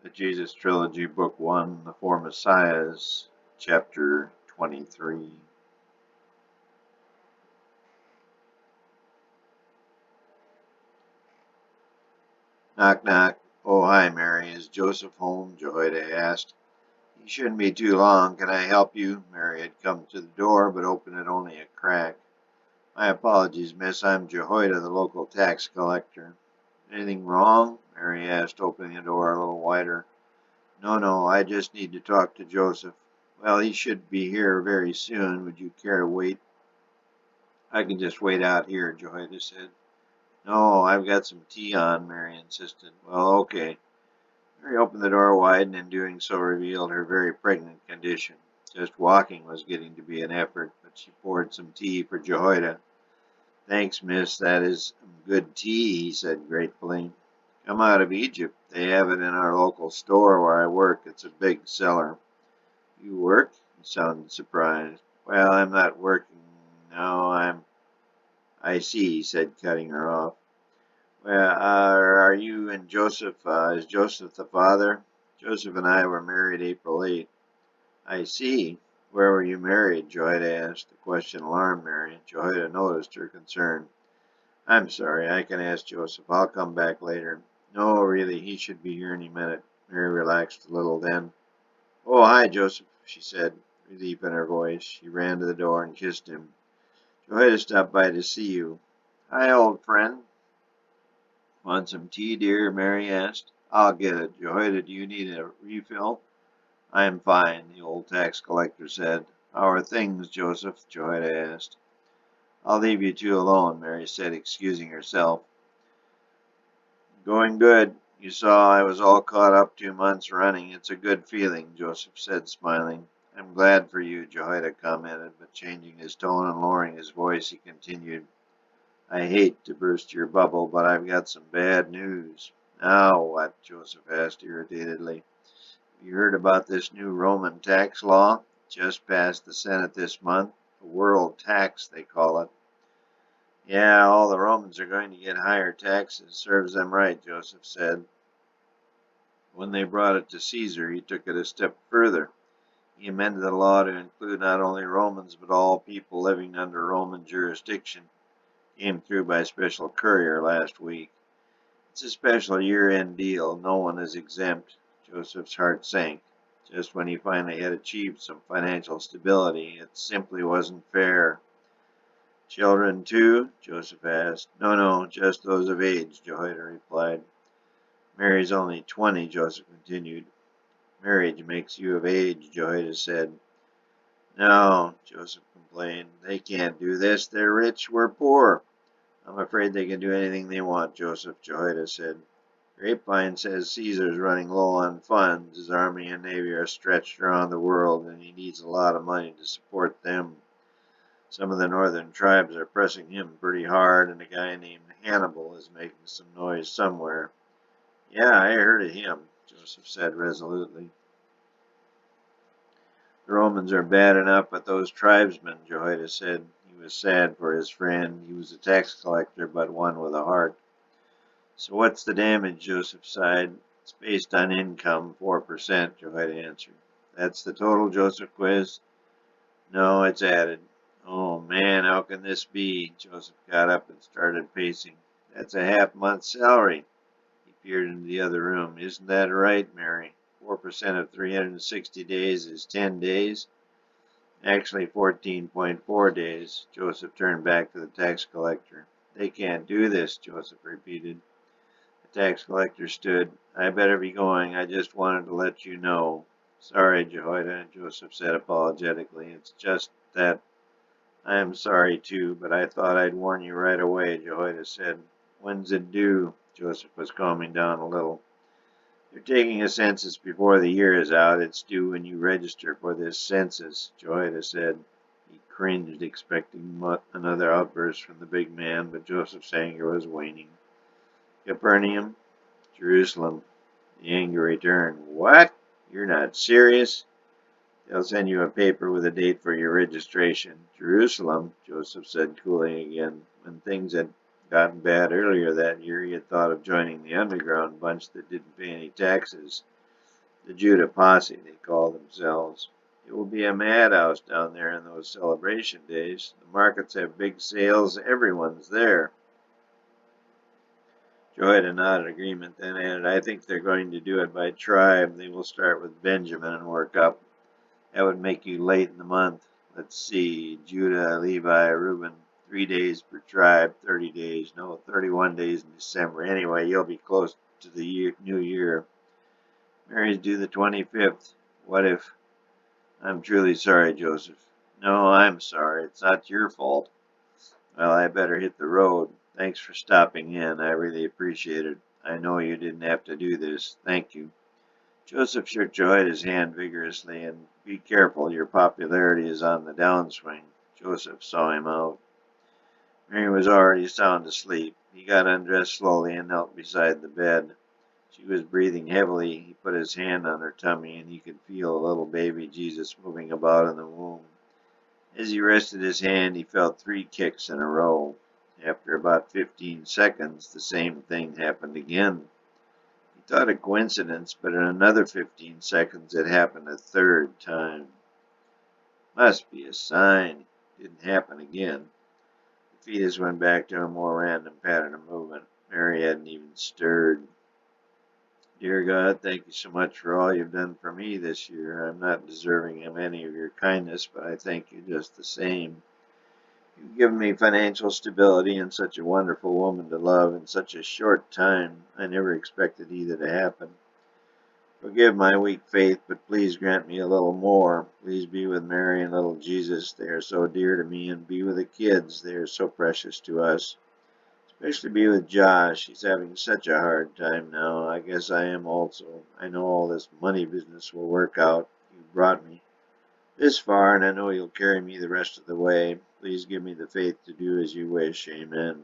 The Jesus Trilogy, Book 1, The Four Messiahs, Chapter 23. Knock, knock. Oh, hi, Mary. Is Joseph home? Jehoiada asked. He shouldn't be too long. Can I help you? Mary had come to the door, but opened it only a crack. My apologies, miss. I'm Jehoiada, the local tax collector. Anything wrong? Mary asked, opening the door a little wider. No, I just need to talk to Joseph. Well, he should be here very soon. Would you care to wait? I can just wait out here, Jehoiada said. No, I've got some tea on, Mary insisted. Well, okay. Mary opened the door wide and in doing so revealed her very pregnant condition. Just walking was getting to be an effort, but she poured some tea for Jehoiada. Thanks, miss, that is good tea, he said gratefully. Come out of Egypt. They have it in our local store where I work. It's a big seller. You work? He sounded surprised. Well, I'm not working. No, I see, he said, cutting her off. Well, are you and Joseph, is Joseph the father? Joseph and I were married April 8th. I see. Where were you married? Jehoiada asked. The question alarmed Mary. Jehoiada noticed her concern. I'm sorry, I can ask Joseph. I'll come back later. No, really, he should be here any minute. Mary relaxed a little then. Oh, hi, Joseph, she said, relief in her voice. She ran to the door and kissed him. Jehoiada stopped by to see you. Hi, old friend. Want some tea, dear? Mary asked. I'll get it. Jehoiada, do you need a refill? I'm fine, the old tax collector said. How are things, Joseph? Jehoiada asked. I'll leave you two alone, Mary said, excusing herself. Going good. You saw I was all caught up 2 months running. It's a good feeling, Joseph said, smiling. I'm glad for you, Jehoiada commented, but changing his tone and lowering his voice, he continued. I hate to burst your bubble, but I've got some bad news. Now what? Joseph asked irritatedly. You heard about this new Roman tax law? Just passed the Senate this month. The world tax, they call it. Yeah, all the Romans are going to get higher taxes. Serves them right, Joseph said. When they brought it to Caesar, he took it a step further. He amended the law to include not only Romans, but all people living under Roman jurisdiction. Came through by special courier last week. It's a special year-end deal. No one is exempt. Joseph's heart sank. Just when he finally had achieved some financial stability, it simply wasn't fair. Children, too? Joseph asked. No, just those of age, Jehoiada replied. Mary's only 20, Joseph continued. Marriage makes you of age, Jehoiada said. No, Joseph complained. They can't do this. They're rich, we're poor. I'm afraid they can do anything they want, Joseph, Jehoiada said. Grapevine says Caesar's running low on funds. His army and navy are stretched around the world, and he needs a lot of money to support them. Some of the northern tribes are pressing him pretty hard, and a guy named Hannibal is making some noise somewhere. Yeah, I heard of him, Joseph said resolutely. The Romans are bad enough, but those tribesmen, Jehoiada said. He was sad for his friend. He was a tax collector, but one with a heart. So what's the damage? Joseph sighed. It's based on income, 4%, Jehoiada answered. That's the total? Joseph quizzed. No, it's added. Oh man, how can this be? Joseph got up and started pacing. That's a half-month's salary. He peered into the other room. Isn't that right, Mary? 4% of 360 days is 10 days. Actually, 14.4 days. Joseph turned back to the tax collector. They can't do this, Joseph repeated. The tax collector stood. I better be going. I just wanted to let you know. Sorry, Jehoiada, Joseph said apologetically. It's just that I am sorry too, but I thought I'd warn you right away, Jehoiada said. When's it due? Joseph was calming down a little. They're taking a census before the year is out. It's due when you register for this census, Jehoiada said. He cringed, expecting another outburst from the big man, but Joseph's anger was waning. Capernaum, Jerusalem. The anger returned. What? You're not serious? They'll send you a paper with a date for your registration. Jerusalem, Joseph said, cooling again. When things had gotten bad earlier that year, he had thought of joining the underground bunch that didn't pay any taxes. The Judah Posse, they call themselves. It will be a madhouse down there in those celebration days. The markets have big sales. Everyone's there. Jehoiada nodded agreement, then added, I think they're going to do it by tribe. They will start with Benjamin and work up. That would make you late in the month. Let's see, Judah, Levi, Reuben, 3 days per tribe, 30 days. No, 31 days in December. Anyway, you'll be close to the new year. Mary's due the 25th. What if? I'm truly sorry, Joseph. No, I'm sorry. It's not your fault. Well, I better hit the road. Thanks for stopping in. I really appreciate it. I know you didn't have to do this. Thank you. Joseph shook Jehoiada's hand vigorously, and be careful, your popularity is on the downswing. Joseph saw him out. Mary was already sound asleep. He got undressed slowly and knelt beside the bed. She was breathing heavily. He put his hand on her tummy, and he could feel a little baby Jesus moving about in the womb. As he rested his hand, he felt 3 kicks in a row. After about 15 seconds, the same thing happened again. He thought a coincidence, but in another 15 seconds it happened a third time. Must be a sign. It didn't happen again. The fetus went back to a more random pattern of movement. Mary hadn't even stirred. Dear God, thank you so much for all you've done for me this year. I'm not deserving of any of your kindness, but I thank you just the same. You've given me financial stability and such a wonderful woman to love in such a short time. I never expected either to happen. Forgive my weak faith, but please grant me a little more. Please be with Mary and little Jesus. They are so dear to me, and be with the kids. They are so precious to us. Especially be with Josh. He's having such a hard time now. I guess I am also. I know all this money business will work out. You brought me this far, and I know you'll carry me the rest of the way. Please give me the faith to do as you wish. Amen.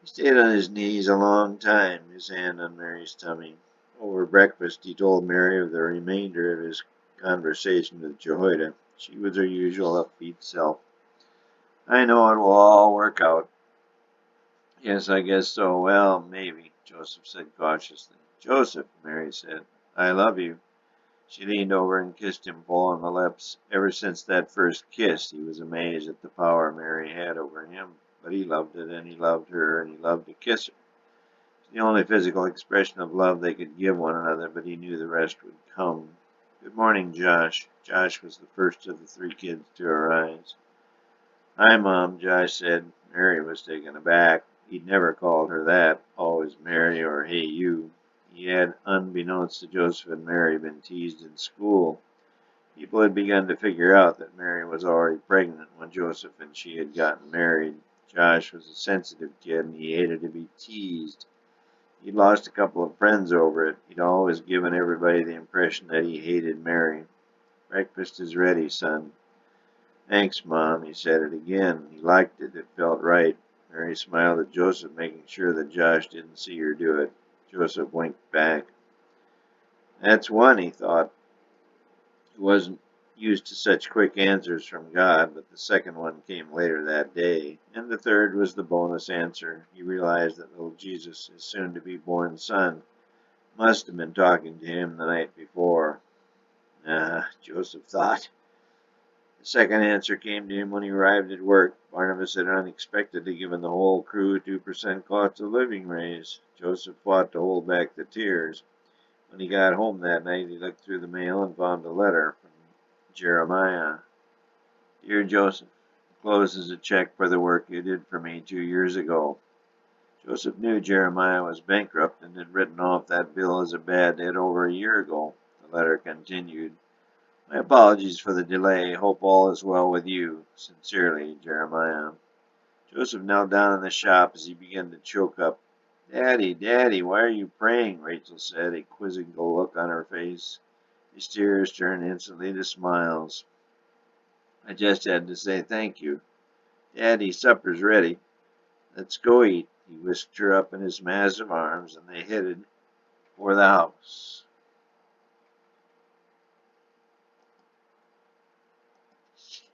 He stayed on his knees a long time, his hand on Mary's tummy. Over breakfast, he told Mary of the remainder of his conversation with Jehoiada. She was her usual upbeat self. I know it will all work out. Yes, I guess so. Well, maybe, Joseph said cautiously. Joseph, Mary said, I love you. She leaned over and kissed him full on the lips. Ever since that first kiss, he was amazed at the power Mary had over him. But he loved it, and he loved her, and he loved to kiss her. It's the only physical expression of love they could give one another, but he knew the rest would come. Good morning, Josh. Josh was the first of the 3 kids to arise. Hi, Mom, Josh said. Mary was taken aback. He'd never called her that, always Mary or hey you. He had, unbeknownst to Joseph and Mary, been teased in school. People had begun to figure out that Mary was already pregnant when Joseph and she had gotten married. Josh was a sensitive kid, and he hated to be teased. He'd lost a couple of friends over it. He'd always given everybody the impression that he hated Mary. Breakfast is ready, son. Thanks, Mom. He said it again. He liked it. It felt right. Mary smiled at Joseph, making sure that Josh didn't see her do it. Joseph winked back. That's one, he thought. He wasn't used to such quick answers from God, but the second one came later that day, and the third was the bonus answer. He realized that little Jesus, his soon-to-be-born son, must have been talking to him the night before. Joseph thought. The second answer came to him when he arrived at work. Barnabas had unexpectedly given the whole crew a 2% cost of living raise. Joseph fought to hold back the tears. When he got home that night, he looked through the mail and found a letter from Jeremiah. Dear Joseph, encloses a check for the work you did for me 2 years ago. Joseph knew Jeremiah was bankrupt and had written off that bill as a bad debt over a year ago. The letter continued. My apologies for the delay. Hope all is well with you. Sincerely, Jeremiah. Joseph knelt down in the shop as he began to choke up. Daddy, Daddy, why are you praying? Rachel said, a quizzical look on her face. His tears turned instantly to smiles. I just had to say thank you. Daddy, supper's ready. Let's go eat. He whisked her up in his massive arms, and they headed for the house.